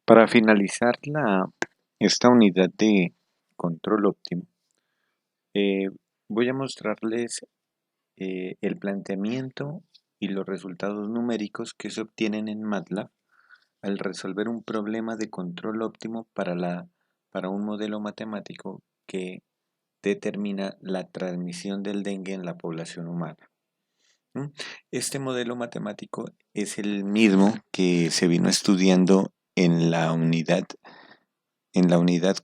Para finalizar esta unidad de control óptimo, eh, voy a mostrarles el planteamiento y los resultados numéricos que se obtienen en MATLAB al resolver un problema de control óptimo para un modelo matemático que determina la transmisión del dengue en la población humana. ¿Mm? Este modelo matemático es el mismo que se vino estudiando en la unidad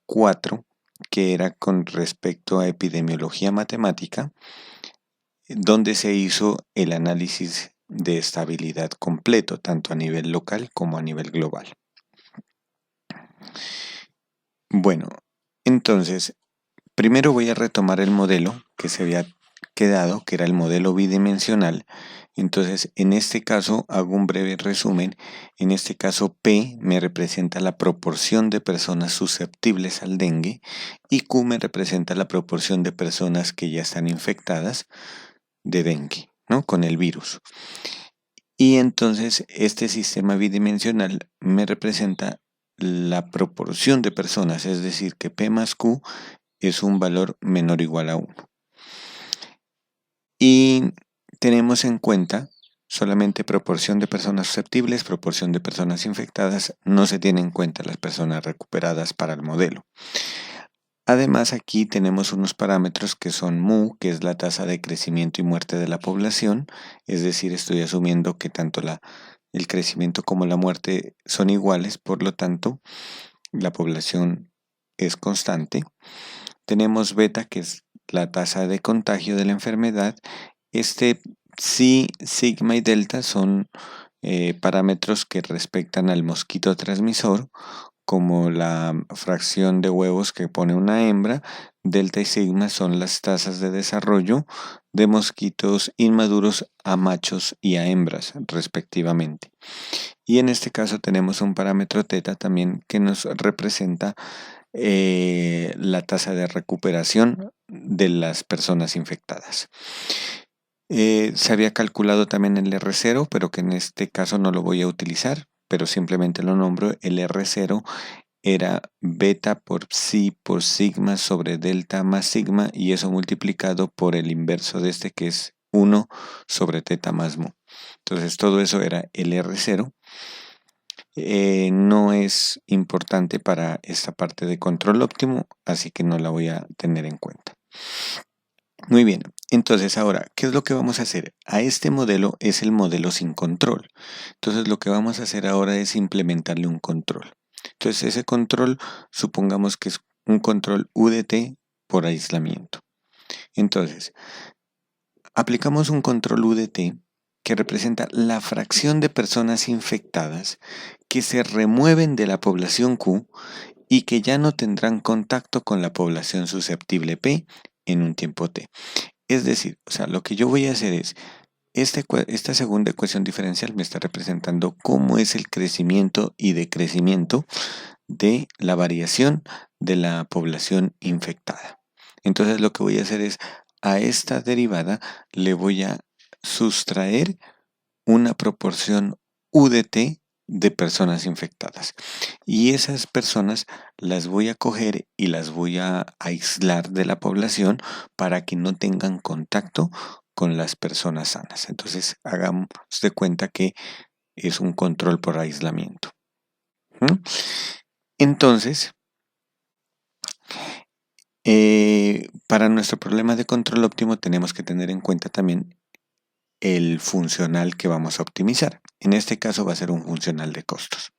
4, que era con respecto a epidemiología matemática, donde se hizo el análisis de estabilidad completo, tanto a nivel local como a nivel global. Bueno, entonces, primero voy a retomar el modelo que se había quedado, que era el modelo bidimensional. Entonces, en este caso, hago un breve resumen. En este caso, P me representa la proporción de personas susceptibles al dengue y Q me representa la proporción de personas que ya están infectadas de dengue, ¿no? Con el virus. Y entonces, este sistema bidimensional me representa la proporción de personas, es decir, que P más Q es un valor menor o igual a 1. Y tenemos en cuenta solamente proporción de personas susceptibles, proporción de personas infectadas, no se tienen en cuenta las personas recuperadas para el modelo. Además, aquí tenemos unos parámetros que son mu, que es la tasa de crecimiento y muerte de la población, es decir, estoy asumiendo que tanto el crecimiento como la muerte son iguales, por lo tanto, la población es constante. Tenemos beta, que es la tasa de contagio de la enfermedad. Psi, sigma y delta son parámetros que respectan al mosquito transmisor, como la fracción de huevos que pone una hembra. Delta y sigma son las tasas de desarrollo de mosquitos inmaduros a machos y a hembras, respectivamente. Y en este caso tenemos un parámetro teta también que nos representa la tasa de recuperación de las personas infectadas. Se había calculado también el R0, pero que en este caso no lo voy a utilizar, pero simplemente lo nombro. El R0 era beta por psi por sigma sobre delta más sigma, y eso multiplicado por el inverso de este, que es 1 sobre teta más mu. Entonces todo eso era el R0. No es importante para esta parte de control óptimo, así que no la voy a tener en cuenta. Muy bien, entonces ahora, ¿qué es lo que vamos a hacer? A este modelo es el modelo sin control. Entonces lo que vamos a hacer ahora es implementarle un control. Entonces ese control, supongamos que es un control UDT por aislamiento. Entonces, aplicamos un control UDT que representa la fracción de personas infectadas que se remueven de la población Q y que ya no tendrán contacto con la población susceptible P en un tiempo T. Es decir, lo que yo voy a hacer es, esta segunda ecuación diferencial me está representando cómo es el crecimiento y decrecimiento de la variación de la población infectada. Entonces lo que voy a hacer es, a esta derivada le voy a sustraer una proporción UDT de personas infectadas. Y esas personas las voy a coger y las voy a aislar de la población para que no tengan contacto con las personas sanas. Entonces hagamos de cuenta que es un control por aislamiento. Entonces, para nuestro problema de control óptimo tenemos que tener en cuenta también el funcional que vamos a optimizar. En este caso va a ser un funcional de costos.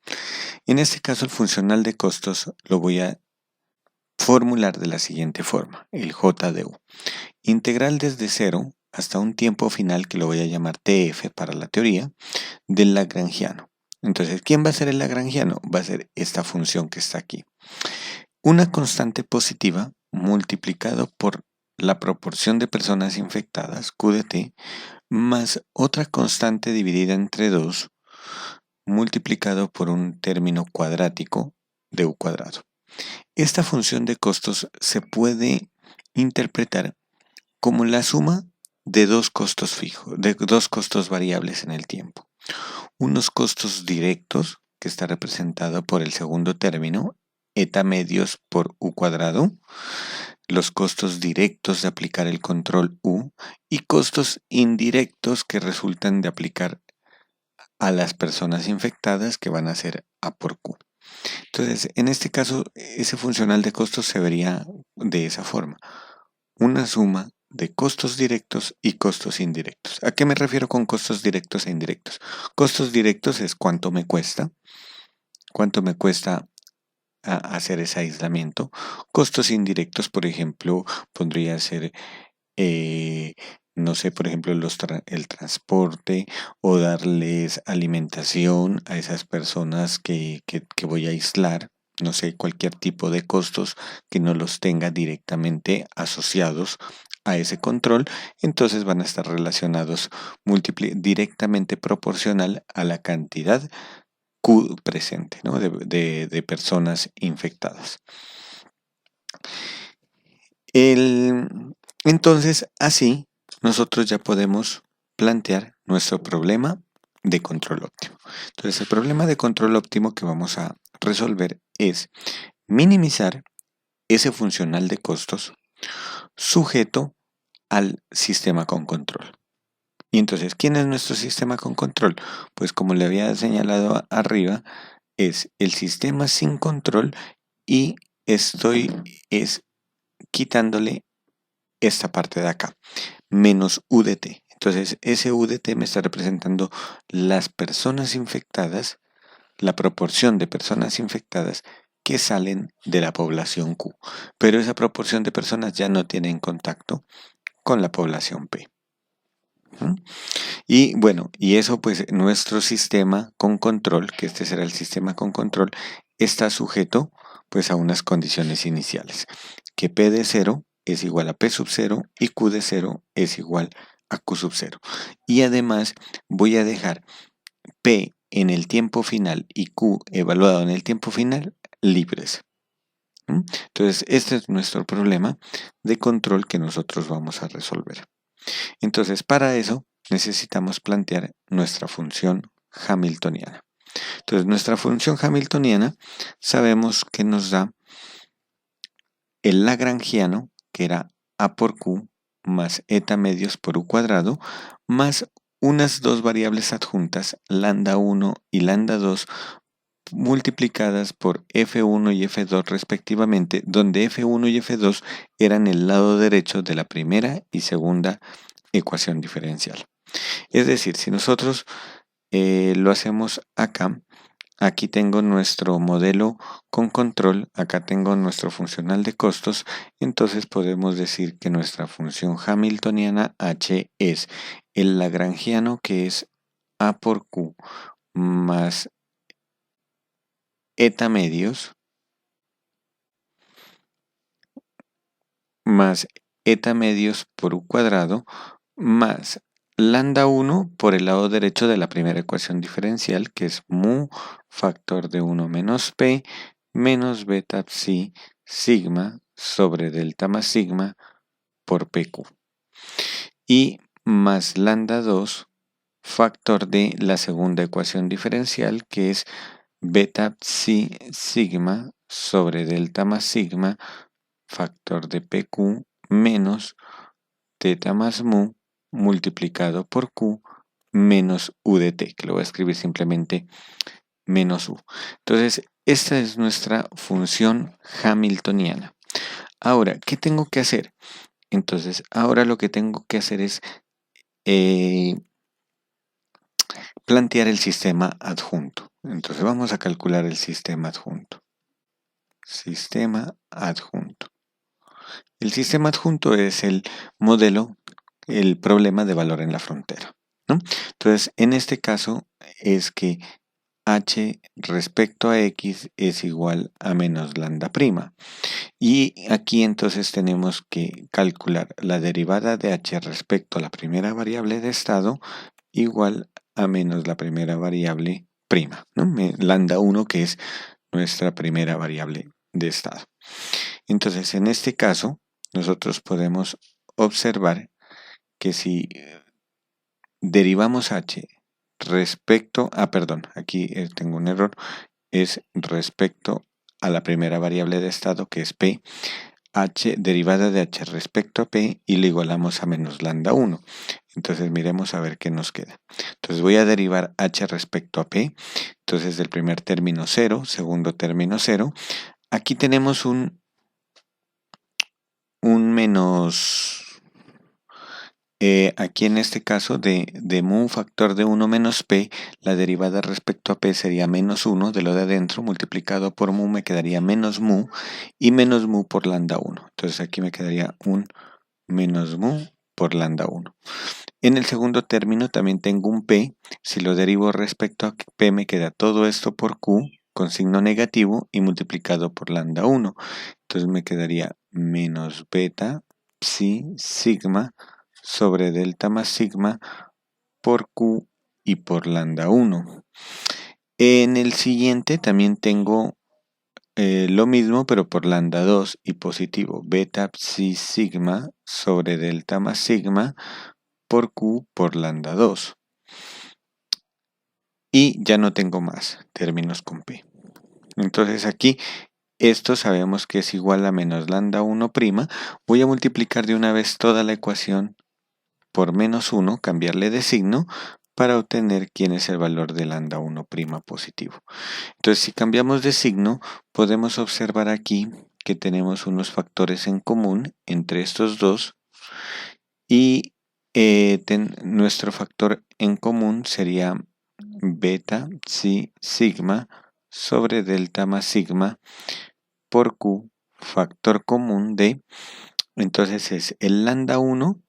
En este caso el funcional de costos lo voy a formular de la siguiente forma, el JDU. Integral desde 0 hasta un tiempo final que lo voy a llamar TF para la teoría, del lagrangiano. Entonces, ¿quién va a ser el lagrangiano? Va a ser esta función que está aquí. Una constante positiva multiplicado por la proporción de personas infectadas, QDT, más otra constante dividida entre 2, multiplicado por un término cuadrático de u cuadrado. Esta función de costos se puede interpretar como la suma de dos costos fijos, de dos costos variables en el tiempo. Unos costos directos, que está representado por el segundo término, eta medios por u cuadrado, los costos directos de aplicar el control U y costos indirectos que resultan de aplicar a las personas infectadas, que van a ser A por Q. Entonces, en este caso, ese funcional de costos se vería de esa forma: una suma de costos directos y costos indirectos. ¿A qué me refiero con costos directos e indirectos? Costos directos es cuánto me cuesta hacer ese aislamiento. Costos indirectos, por ejemplo, podría ser, no sé, por ejemplo, el transporte, o darles alimentación a esas personas que voy a aislar. No sé, cualquier tipo de costos que no los tenga directamente asociados a ese control, entonces van a estar relacionados directamente proporcional a la cantidad Q presente, ¿no? de personas infectadas. Entonces, así nosotros ya podemos plantear nuestro problema de control óptimo. Entonces, el problema de control óptimo que vamos a resolver es minimizar ese funcional de costos sujeto al sistema con control. Y entonces, ¿quién es nuestro sistema con control? Pues como le había señalado arriba, es el sistema sin control, y estoy quitándole esta parte de acá, menos UDT. Entonces, ese UDT me está representando las personas infectadas, la proporción de personas infectadas que salen de la población Q. Pero esa proporción de personas ya no tienen contacto con la población P. Y bueno, y eso pues nuestro sistema con control, que este será el sistema con control, está sujeto pues a unas condiciones iniciales, que P de 0 es igual a P sub 0 y Q de 0 es igual a Q sub 0. Y además voy a dejar P en el tiempo final y Q evaluado en el tiempo final libres. Entonces, este es nuestro problema de control que nosotros vamos a resolver. Entonces, para eso necesitamos plantear nuestra función hamiltoniana. Entonces, nuestra función hamiltoniana sabemos que nos da el lagrangiano, que era A por Q más eta medios por U cuadrado, más unas dos variables adjuntas, lambda 1 y lambda 2, multiplicadas por F1 y F2 respectivamente, donde F1 y F2 eran el lado derecho de la primera y segunda ecuación diferencial. Es decir, si nosotros lo hacemos acá, aquí tengo nuestro modelo con control, acá tengo nuestro funcional de costos, entonces podemos decir que nuestra función hamiltoniana H es el lagrangiano, que es A por Q más eta medios por U cuadrado más lambda 1 por el lado derecho de la primera ecuación diferencial, que es mu factor de 1 menos P menos beta psi sigma sobre delta más sigma por PQ. Y más lambda 2 factor de la segunda ecuación diferencial, que es beta psi sigma sobre delta más sigma factor de PQ menos teta más mu multiplicado por Q menos U de T, que lo voy a escribir simplemente menos U. Entonces, esta es nuestra función hamiltoniana. Ahora, ¿qué tengo que hacer? Entonces, ahora lo que tengo que hacer es plantear el sistema adjunto. Entonces, vamos a calcular el sistema adjunto. Sistema adjunto. El sistema adjunto es el modelo, el problema de valor en la frontera, ¿no? Entonces, en este caso es que h respecto a x es igual a menos lambda prima. Y aquí entonces tenemos que calcular la derivada de h respecto a la primera variable de estado igual a menos la primera variable prima, ¿no? Lambda 1, que es nuestra primera variable de estado. Entonces, en este caso, nosotros podemos observar que si derivamos h respecto a, perdón, aquí tengo un error, es respecto a la primera variable de estado que es P, H derivada de H respecto a P y le igualamos a menos lambda 1. Entonces miremos a ver qué nos queda. Entonces voy a derivar H respecto a P. Entonces del primer término 0, segundo término 0. Aquí tenemos un menos, aquí en este caso de mu factor de 1 menos p, la derivada respecto a p sería menos 1 de lo de adentro, multiplicado por mu me quedaría menos mu, y menos mu por lambda 1. Entonces aquí me quedaría un menos mu por lambda 1. En el segundo término también tengo un p, si lo derivo respecto a p me queda todo esto por q con signo negativo y multiplicado por lambda 1. Entonces me quedaría menos beta psi sigma sobre delta más sigma por q y por lambda 1. En el siguiente también tengo lo mismo, pero por lambda 2 y positivo, beta psi sigma sobre delta más sigma por q por lambda 2. Y ya no tengo más términos con p. Entonces aquí esto sabemos que es igual a menos lambda 1'. Voy a multiplicar de una vez toda la ecuación por menos 1, cambiarle de signo para obtener quién es el valor de lambda 1' positivo. Entonces, si cambiamos de signo, podemos observar aquí que tenemos unos factores en común entre estos dos y nuestro factor en común sería beta psi sigma sobre delta más sigma por q, factor común de, entonces es el lambda 1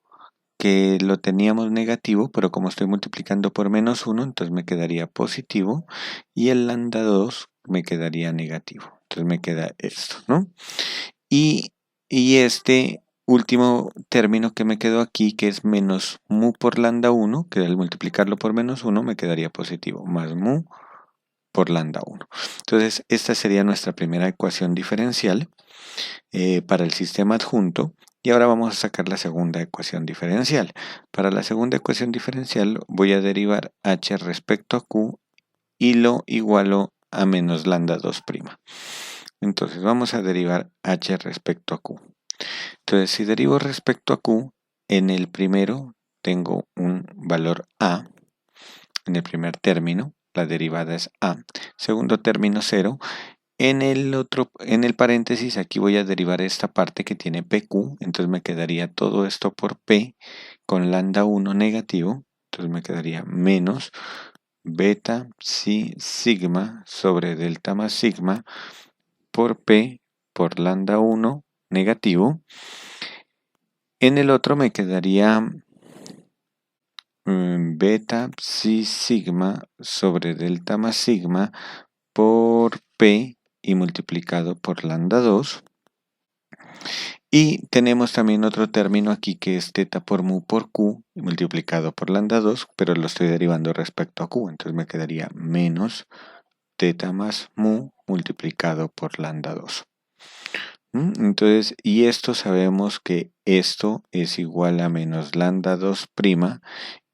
que lo teníamos negativo, pero como estoy multiplicando por menos 1, entonces me quedaría positivo, y el lambda 2 me quedaría negativo. Entonces me queda esto, ¿no? Y este último término que me quedó aquí, que es menos mu por lambda 1, que al multiplicarlo por menos 1 me quedaría positivo, más mu por lambda 1. Entonces esta sería nuestra primera ecuación diferencial para el sistema adjunto. Y ahora vamos a sacar la segunda ecuación diferencial. Para la segunda ecuación diferencial voy a derivar h respecto a q y lo igualo a menos lambda 2'. Entonces vamos a derivar h respecto a q. Entonces si derivo respecto a q, en el primero tengo un valor a, en el primer término, la derivada es a. Segundo término 0. En el paréntesis, aquí voy a derivar esta parte que tiene PQ, entonces me quedaría todo esto por P con lambda 1 negativo, entonces me quedaría menos beta psi sigma sobre delta más sigma por P por lambda 1 negativo. En el otro me quedaría beta psi sigma sobre delta más sigma por P y multiplicado por lambda 2. Y tenemos también otro término aquí que es teta por mu por q multiplicado por lambda 2, pero lo estoy derivando respecto a q, entonces me quedaría menos teta más mu multiplicado por lambda 2. Entonces, y esto sabemos que esto es igual a menos lambda 2',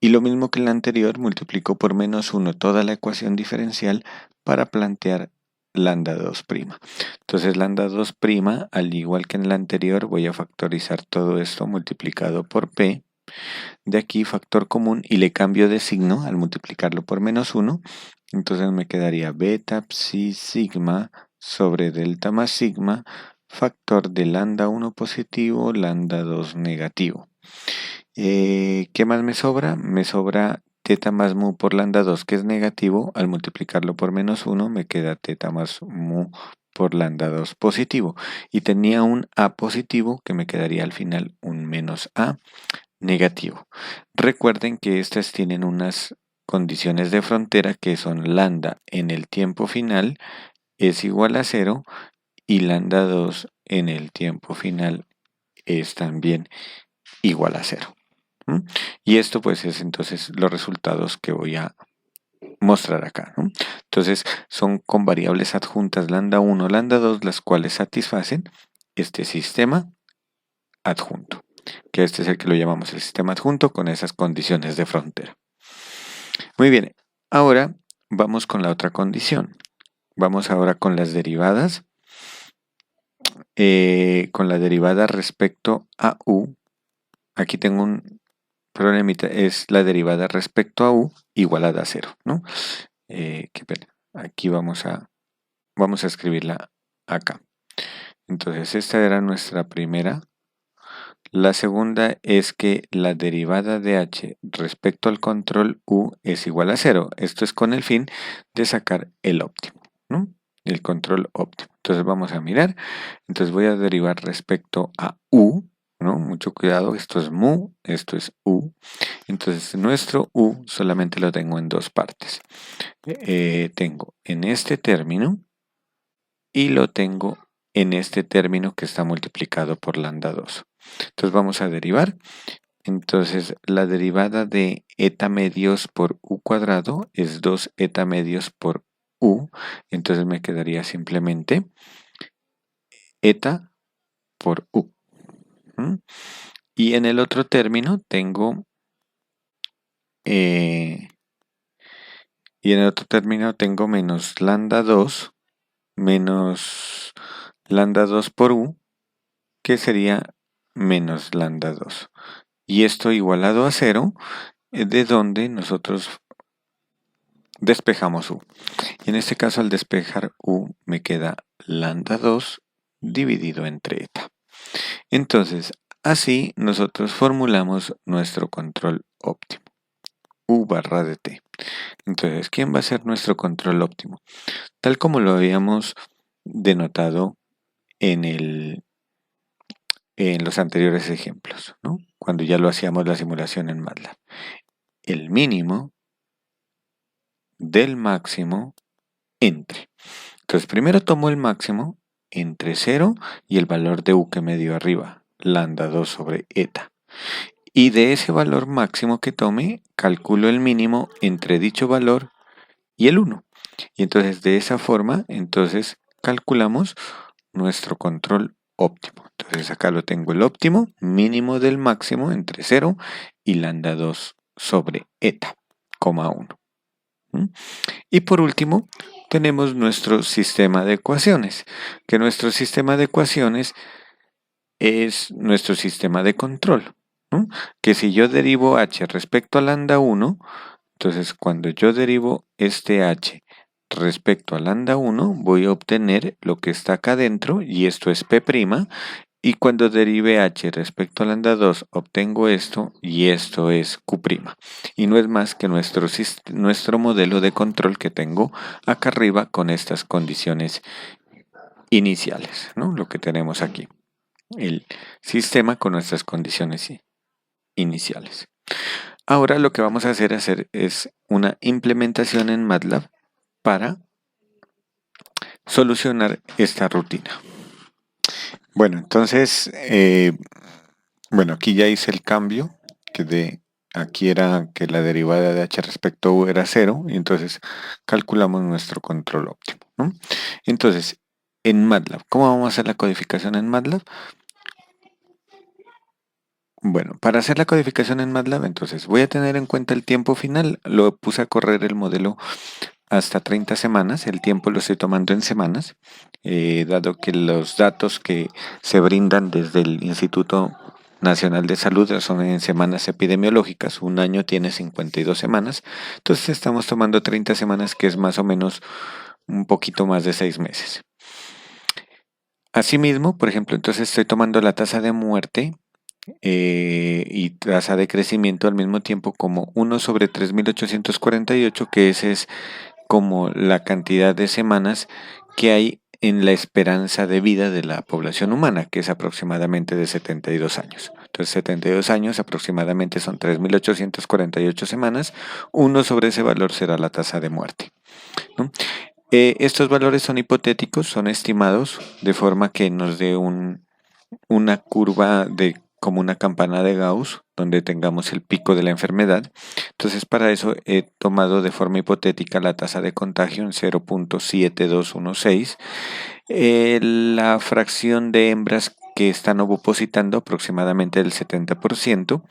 y lo mismo que el anterior, multiplico por menos 1 toda la ecuación diferencial para plantear lambda 2'. Entonces lambda 2', al igual que en la anterior, voy a factorizar todo esto multiplicado por p. De aquí factor común y le cambio de signo al multiplicarlo por menos 1. Entonces me quedaría beta psi sigma sobre delta más sigma factor de lambda 1 positivo, lambda 2 negativo. ¿Qué más me sobra? Me sobra teta más mu por lambda 2, que es negativo. Al multiplicarlo por menos 1 me queda teta más mu por lambda 2 positivo. Y tenía un a positivo que me quedaría al final un menos a negativo. Recuerden que estas tienen unas condiciones de frontera que son lambda en el tiempo final es igual a 0 y lambda 2 en el tiempo final es también igual a 0. Y esto pues es entonces los resultados que voy a mostrar acá, ¿no? Entonces son con variables adjuntas lambda 1, lambda 2, las cuales satisfacen este sistema adjunto, que este es el que lo llamamos el sistema adjunto con esas condiciones de frontera. Muy bien, Ahora vamos con la otra condición. Vamos ahora con las derivadas. Con la derivada respecto a u. Aquí tengo un problemita, es la derivada respecto a u igualada a 0, ¿no? Qué pena. Aquí vamos a escribirla acá. Entonces, esta era nuestra primera. La segunda es que la derivada de h respecto al control u es igual a 0. Esto es con el fin de sacar el óptimo, ¿no? El control óptimo. Entonces vamos a mirar. Entonces voy a derivar respecto a u, ¿no? Mucho cuidado, esto es mu, esto es u. Entonces nuestro u solamente lo tengo en dos partes. Tengo en este término y lo tengo en este término que está multiplicado por lambda 2. Entonces vamos a derivar. Entonces la derivada de eta medios por u cuadrado es 2 eta medios por u. Entonces me quedaría simplemente eta por u. Y en el otro término tengo menos lambda 2 menos lambda 2 por u, que sería menos lambda 2. Y esto igualado a 0, de donde nosotros despejamos u. Y en este caso, al despejar u, me queda lambda 2 dividido entre eta. Entonces, así nosotros formulamos nuestro control óptimo, u barra de t. Entonces, ¿quién va a ser nuestro control óptimo? Tal como lo habíamos denotado en los anteriores ejemplos, ¿no? Cuando ya lo hacíamos la simulación en MATLAB. El mínimo del máximo entre. Entonces, primero tomo el máximo entre 0 y el valor de u que me dio arriba, lambda 2 sobre eta. Y de ese valor máximo que tome, calculo el mínimo entre dicho valor y el 1. Y entonces de esa forma, entonces calculamos nuestro control óptimo. Entonces acá lo tengo el óptimo, mínimo del máximo entre 0 y lambda 2 sobre eta, 1. Y por último, tenemos nuestro sistema de ecuaciones, que nuestro sistema de ecuaciones es nuestro sistema de control, ¿no? Que si yo derivo h respecto a lambda 1, entonces cuando yo derivo este h respecto a lambda 1, voy a obtener lo que está acá adentro, y esto es P', y cuando derive h respecto a lambda 2, obtengo esto, y esto es Q'. Y no es más que nuestro modelo de control que tengo acá arriba con estas condiciones iniciales, ¿no? Lo que tenemos aquí, el sistema con nuestras condiciones iniciales. Ahora lo que vamos a hacer es una implementación en MATLAB para solucionar esta rutina. Bueno, entonces, aquí ya hice el cambio, aquí era que la derivada de h respecto a u era 0, y entonces calculamos nuestro control óptimo, ¿no? Entonces, en MATLAB, ¿cómo vamos a hacer la codificación en MATLAB? Bueno, para hacer la codificación en MATLAB, entonces voy a tener en cuenta el tiempo final. Lo puse a correr el modelo hasta 30 semanas. El tiempo lo estoy tomando en semanas, dado que los datos que se brindan desde el Instituto Nacional de Salud son en semanas epidemiológicas. Un año tiene 52 semanas. Entonces estamos tomando 30 semanas, que es más o menos un poquito más de 6 meses. Asimismo, por ejemplo, entonces estoy tomando la tasa de muerte y tasa de crecimiento al mismo tiempo como 1 sobre 3.848, que ese es como la cantidad de semanas que hay en la esperanza de vida de la población humana, que es aproximadamente de 72 años. Entonces 72 años aproximadamente son 3.848 semanas. 1 sobre ese valor será la tasa de muerte, ¿no? Estos valores son hipotéticos, son estimados, de forma que nos dé una curva como una campana de Gauss, donde tengamos el pico de la enfermedad. Entonces, para eso he tomado de forma hipotética la tasa de contagio en 0.7216, la fracción de hembras que están ovopositando aproximadamente del 70%,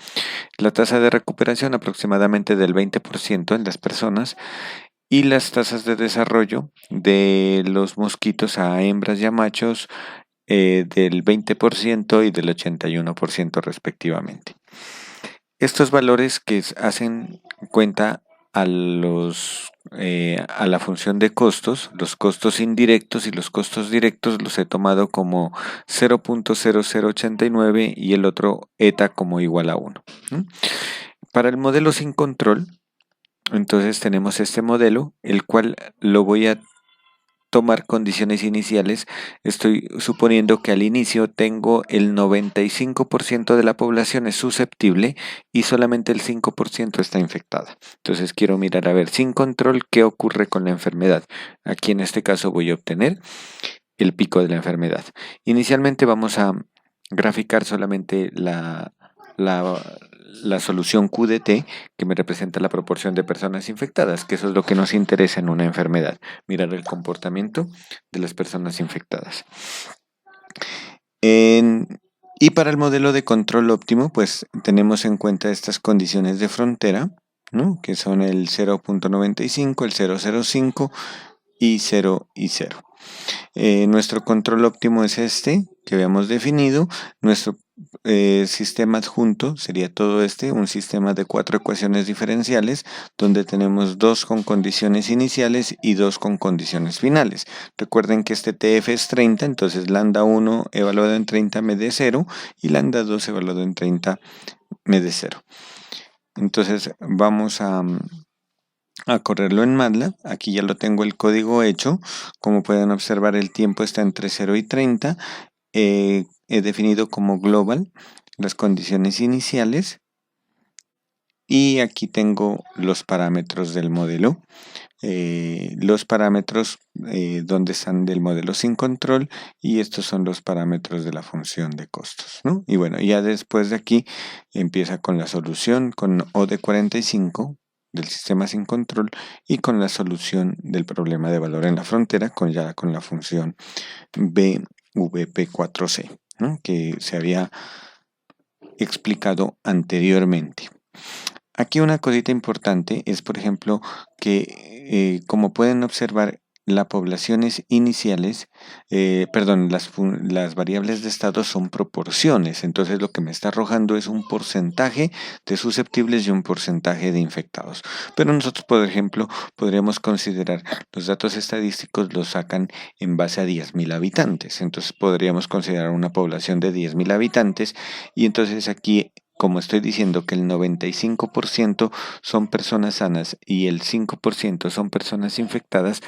la tasa de recuperación aproximadamente del 20% en las personas y las tasas de desarrollo de los mosquitos a hembras y a machos del 20% y del 81% respectivamente. Estos valores que hacen cuenta a la función de costos, los costos indirectos y los costos directos los he tomado como 0.0089 y el otro eta como igual a 1. Para el modelo sin control, entonces tenemos este modelo, el cual lo voy a tomar condiciones iniciales. Estoy suponiendo que al inicio tengo el 95% de la población es susceptible y solamente el 5% está infectada. Entonces quiero mirar a ver sin control qué ocurre con la enfermedad. Aquí en este caso voy a obtener el pico de la enfermedad. Inicialmente vamos a graficar solamente la solución QDT, que me representa la proporción de personas infectadas, que eso es lo que nos interesa en una enfermedad, mirar el comportamiento de las personas infectadas. Y para el modelo de control óptimo, pues tenemos en cuenta estas condiciones de frontera, ¿no? Que son el 0.95, el 0.05 y 0 y 0. Nuestro control óptimo es este que habíamos definido. Nuestro sistema adjunto sería todo un sistema de 4 ecuaciones diferenciales, donde tenemos 2 con condiciones iniciales y 2 con condiciones finales. Recuerden que este TF es 30, entonces lambda 1 evaluado en 30 me dé 0 y lambda 2 evaluado en 30 me dé 0. Entonces vamos a correrlo en MATLAB. Aquí ya lo tengo el código hecho. Como pueden observar, el tiempo está entre 0 y 30. He definido como global las condiciones iniciales y aquí tengo los parámetros del modelo. Los parámetros donde están del modelo sin control y estos son los parámetros de la función de costos, ¿no? Y bueno, ya después de aquí empieza con la solución con O de 45 del sistema sin control y con la solución del problema de valor en la frontera ya con la función BVP4C, ¿no? Que se había explicado anteriormente. Aquí una cosita importante es, por ejemplo, que como pueden observar, las poblaciones iniciales, las variables de estado son proporciones, entonces lo que me está arrojando es un porcentaje de susceptibles y un porcentaje de infectados. Pero nosotros, por ejemplo, podríamos considerar los datos estadísticos los sacan en base a 10.000 habitantes, entonces podríamos considerar una población de 10.000 habitantes y entonces aquí, como estoy diciendo que el 95% son personas sanas y el 5% son personas infectadas,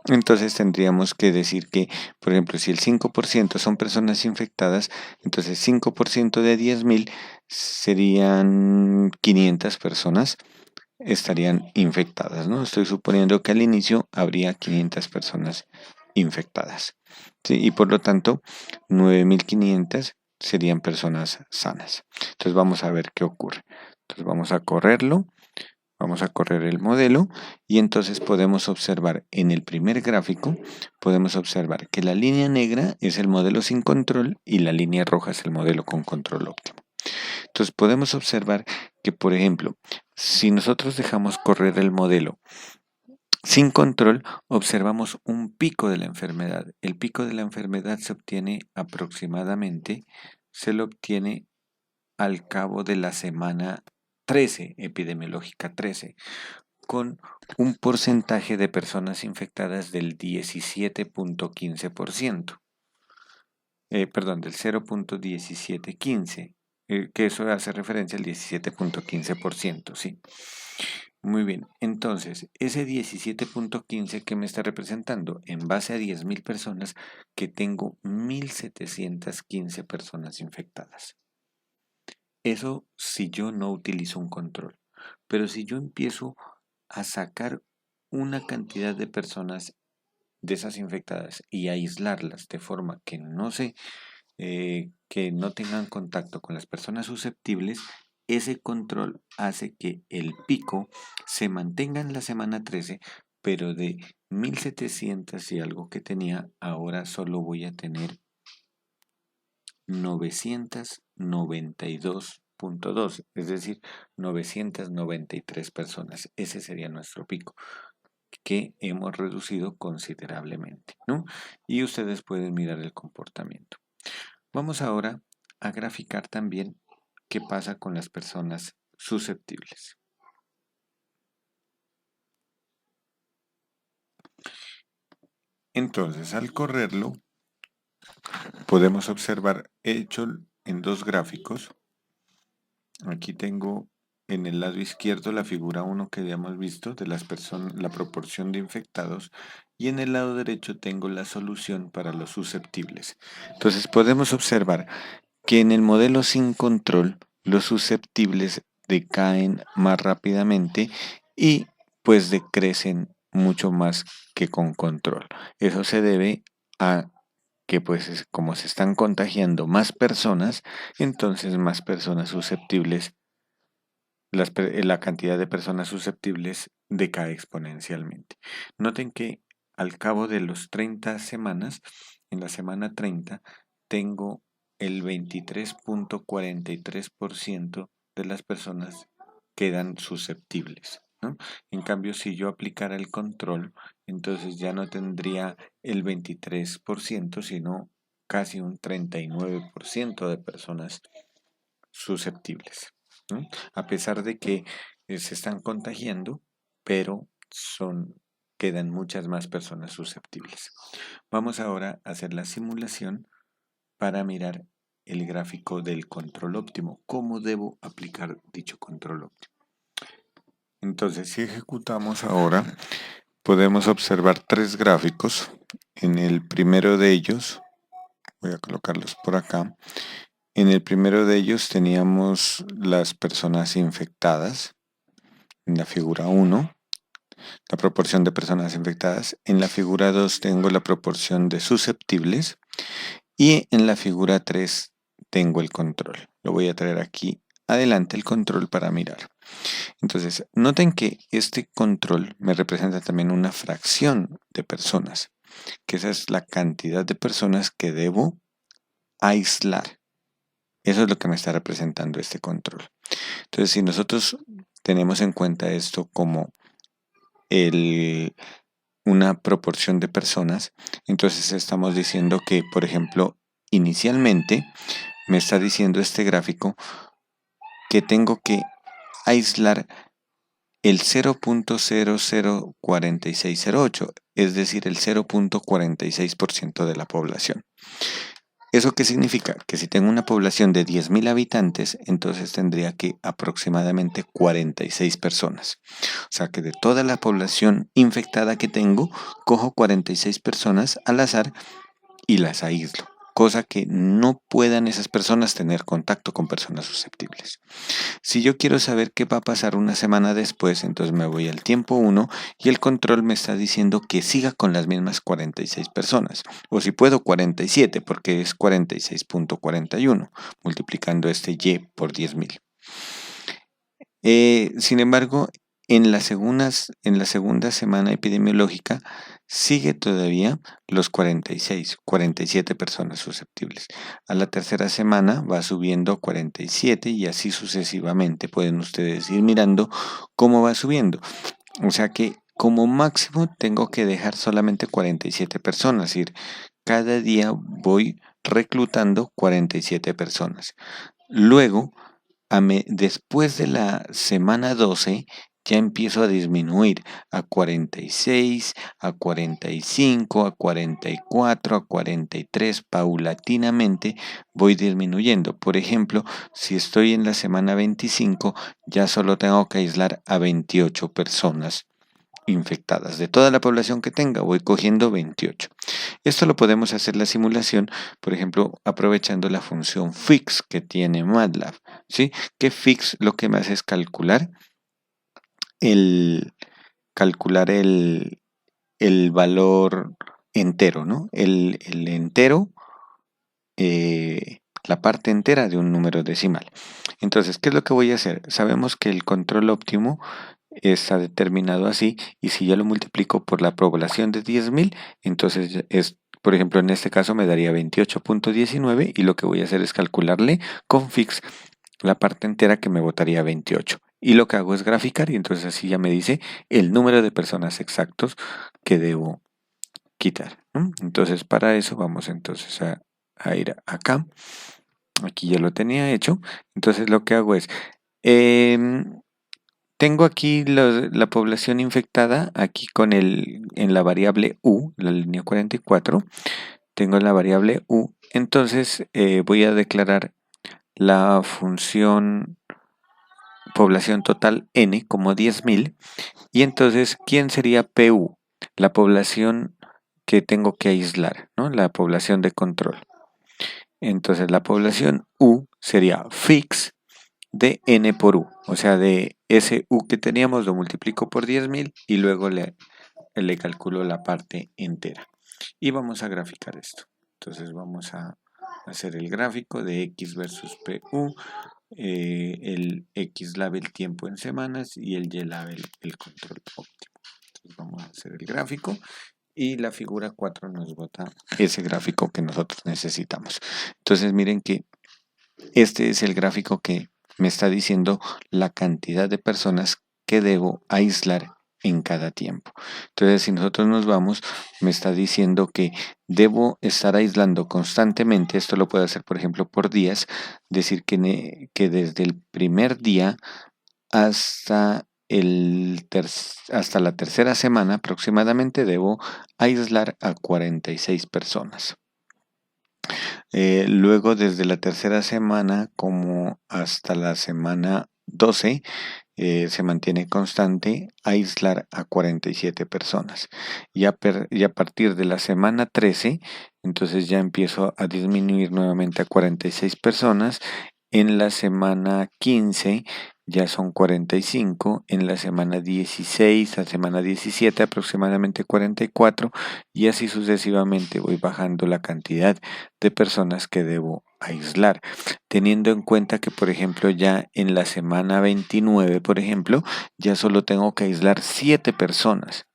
entonces tendríamos que decir que, por ejemplo, si el 5% son personas infectadas, entonces 5% de 10.000 serían 500 personas estarían infectadas, ¿no? Estoy suponiendo que al inicio habría 500 personas infectadas, ¿sí? Y por lo tanto, 9.500 serían personas sanas. Entonces vamos a ver qué ocurre. Entonces vamos a correrlo, vamos a correr el modelo y entonces podemos observar en el primer gráfico, podemos observar que la línea negra es el modelo sin control y la línea roja es el modelo con control óptimo. Entonces podemos observar que, por ejemplo, si nosotros dejamos correr el modelo sin control, observamos un pico de la enfermedad. El pico de la enfermedad se obtiene aproximadamente, se lo obtiene al cabo de la semana 13, epidemiológica 13, con un porcentaje de personas infectadas del 17.15%. Perdón, del 0.1715, que eso hace referencia al 17.15%, sí. Muy bien, entonces, ese 17.15 que me está representando en base a 10.000 personas, que tengo 1.715 personas infectadas. Eso si yo no utilizo un control. Pero si yo empiezo a sacar una cantidad de personas de esas infectadas y aislarlas de forma que que no tengan contacto con las personas susceptibles, ese control hace que el pico se mantenga en la semana 13, pero de 1.700 y algo que tenía, ahora solo voy a tener 992.2, es decir, 993 personas. Ese sería nuestro pico, que hemos reducido considerablemente, ¿no? Y ustedes pueden mirar el comportamiento. Vamos ahora a graficar también qué pasa con las personas susceptibles. Entonces, al correrlo, podemos observar hecho en dos gráficos. Aquí tengo en el lado izquierdo la figura 1 que habíamos visto de las personas, la proporción de infectados, y en el lado derecho tengo la solución para los susceptibles. Entonces podemos observar que en el modelo sin control los susceptibles decaen más rápidamente y pues decrecen mucho más que con control. Eso se debe a que pues como se están contagiando más personas, entonces más personas susceptibles, la cantidad de personas susceptibles decae exponencialmente. Noten que al cabo de los 30 semanas, en la semana 30, tengo el 23.43% de las personas quedan susceptibles, ¿no? En cambio, si yo aplicara el control, entonces ya no tendría el 23%, sino casi un 39% de personas susceptibles, ¿no? A pesar de que se están contagiando, pero quedan muchas más personas susceptibles. Vamos ahora a hacer la simulación para mirar el gráfico del control óptimo. ¿Cómo debo aplicar dicho control óptimo? Entonces, si ejecutamos ahora, podemos observar tres gráficos. En el primero de ellos, voy a colocarlos por acá. En el primero de ellos teníamos las personas infectadas, en la figura 1, la proporción de personas infectadas. En la figura 2 tengo la proporción de susceptibles y en la figura 3 tengo el control. Lo voy a traer aquí adelante el control para mirar. Entonces, noten que este control me representa también una fracción de personas, que esa es la cantidad de personas que debo aislar. Eso es lo que me está representando este control. Entonces, si nosotros tenemos en cuenta esto como una proporción de personas, entonces estamos diciendo que, por ejemplo, inicialmente me está diciendo este gráfico que tengo que aislar el 0.004608, es decir, el 0.46% de la población. ¿Eso qué significa? Que si tengo una población de 10.000 habitantes, entonces tendría que aproximadamente 46 personas. O sea que de toda la población infectada que tengo, cojo 46 personas al azar y las aíslo. Cosa que no puedan esas personas tener contacto con personas susceptibles. Si yo quiero saber qué va a pasar una semana después, entonces me voy al tiempo 1 y el control me está diciendo que siga con las mismas 46 personas. O si puedo 47 porque es 46.41, multiplicando este y por 10.000. Sin embargo, en la segunda semana epidemiológica sigue todavía los 47 personas susceptibles. A la tercera semana va subiendo a 47 y así sucesivamente. Pueden ustedes ir mirando cómo va subiendo. O sea que como máximo tengo que dejar solamente 47 personas. Es decir, cada día voy reclutando 47 personas. Luego, después de la semana 12, ya empiezo a disminuir a 46, a 45, a 44, a 43, paulatinamente voy disminuyendo. Por ejemplo, si estoy en la semana 25, ya solo tengo que aislar a 28 personas infectadas. De toda la población que tenga, voy cogiendo 28. Esto lo podemos hacer la simulación, por ejemplo, aprovechando la función fix que tiene MATLAB, ¿sí? Que fix lo que me hace es el, calcular el valor entero, ¿no? El entero, la parte entera de un número decimal. Entonces, ¿qué es lo que voy a hacer? Sabemos que el control óptimo está determinado así y si yo lo multiplico por la población de 10.000, entonces es Por ejemplo, en este caso me daría 28.19 y lo que voy a hacer es calcularle con fix la parte entera que me botaría 28. Y lo que hago es graficar y entonces así ya me dice el número de personas exactos que debo quitar, ¿no? Entonces para eso vamos entonces a ir acá. Aquí ya lo tenía hecho. Entonces lo que hago es, em, tengo aquí la población infectada, aquí en la variable U, la línea 44. Tengo la variable U. Entonces voy a declarar la función población total N como 10.000. Y entonces, ¿quién sería PU? La población que tengo que aislar, ¿no? La población de control. Entonces, la población U sería fix de N por U. O sea, de ese U que teníamos lo multiplico por 10.000 y luego le calculo la parte entera. Y vamos a graficar esto. Entonces, vamos a hacer el gráfico de X versus PU. El X lab el tiempo en semanas y el Y lab el control óptimo. Entonces vamos a hacer el gráfico y la figura 4 nos bota ese gráfico que nosotros necesitamos. Entonces miren que este es el gráfico que me está diciendo la cantidad de personas que debo aislar en cada tiempo. Entonces, si nosotros nos vamos, me está diciendo que debo estar aislando constantemente. Esto lo puedo hacer, por ejemplo, por días. Decir que desde el primer día hasta, hasta la tercera semana aproximadamente debo aislar a 46 personas. Luego, desde la tercera semana como hasta la semana 12, se mantiene constante aislar a 47 personas. Y a partir de la semana 13, entonces ya empiezo a disminuir nuevamente a 46 personas. En la semana 15 ya son 45, en la semana 16 a semana 17 aproximadamente 44 y así sucesivamente voy bajando la cantidad de personas que debo aislar, teniendo en cuenta que, por ejemplo, ya en la semana 29, por ejemplo, ya solo tengo que aislar 7 personas.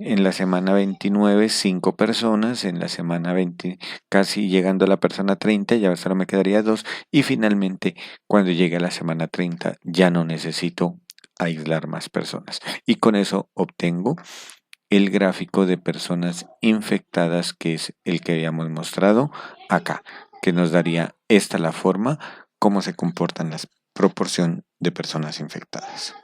En la semana 29, 5 personas. En la semana 20, casi llegando a la persona 30, ya solo me quedaría 2. Y finalmente, cuando llegue a la semana 30, ya no necesito aislar más personas. Y con eso obtengo el gráfico de personas infectadas, que es el que habíamos mostrado acá, que nos daría esta la forma, cómo se comportan las proporción de personas infectadas.